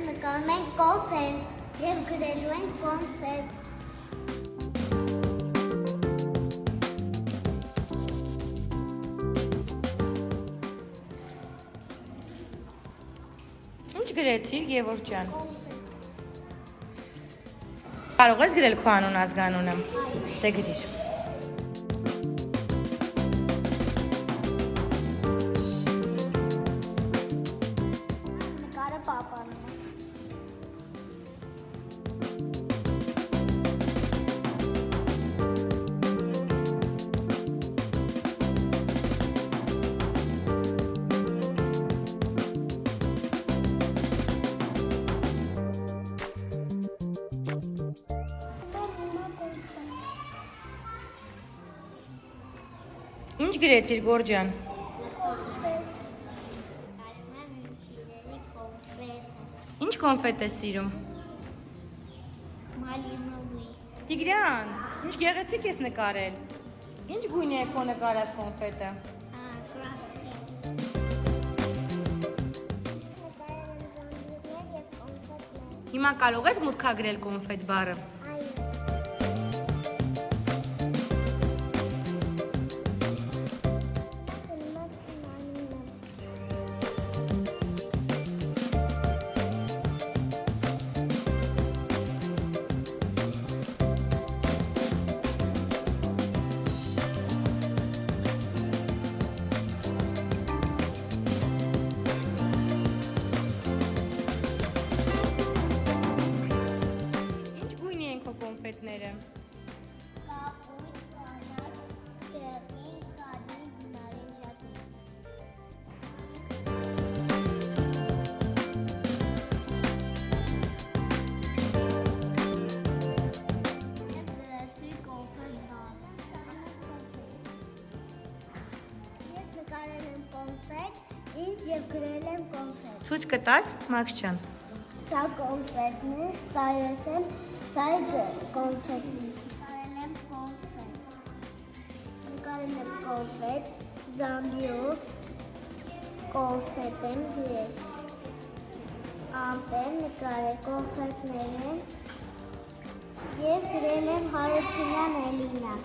նկարում ենք կոնֆետ և գրելու ենք կոնֆետ։ Ինչ գրեցիր, Գևորգ ջան։ Կարող ես գրել քո անուն ազգանունը։ Դե գրիր։ Նկարը պապանում է։ Ինչ գրեցիր, Գոր ջան։ Ինչ կոնֆետ ես սիրում։ Մալինովի։ Տիգրան, ինչ գեղեցիկ ես նկարել։ Ինչ գույն է քո նկարած կոնֆետը։ Հիմա կարող ես մուտքագրել կոնֆետ բառը։ Կոնֆետները։ Կապույտ, կանաչ, դեղին, կարմիր, նարնջագույն։ Ես գրեցի կոնֆետ բառ։ Ես նկարել եմ կոնֆետ, ինձ և գրել եմ կոնֆետ։ Ցույց կտաս, Մաքս ջան։ Սա կոնֆետն է, սա ես եմ, սա կոնֆետն է։ Նկարել եմ կոնֆետ։ Նկարել եմ կոնֆետ, զամբիով կոնֆետ եմ գրել։ Ամպեր նկարել կոնֆետներ են և գրել եմ Հարությունյան Էլինա։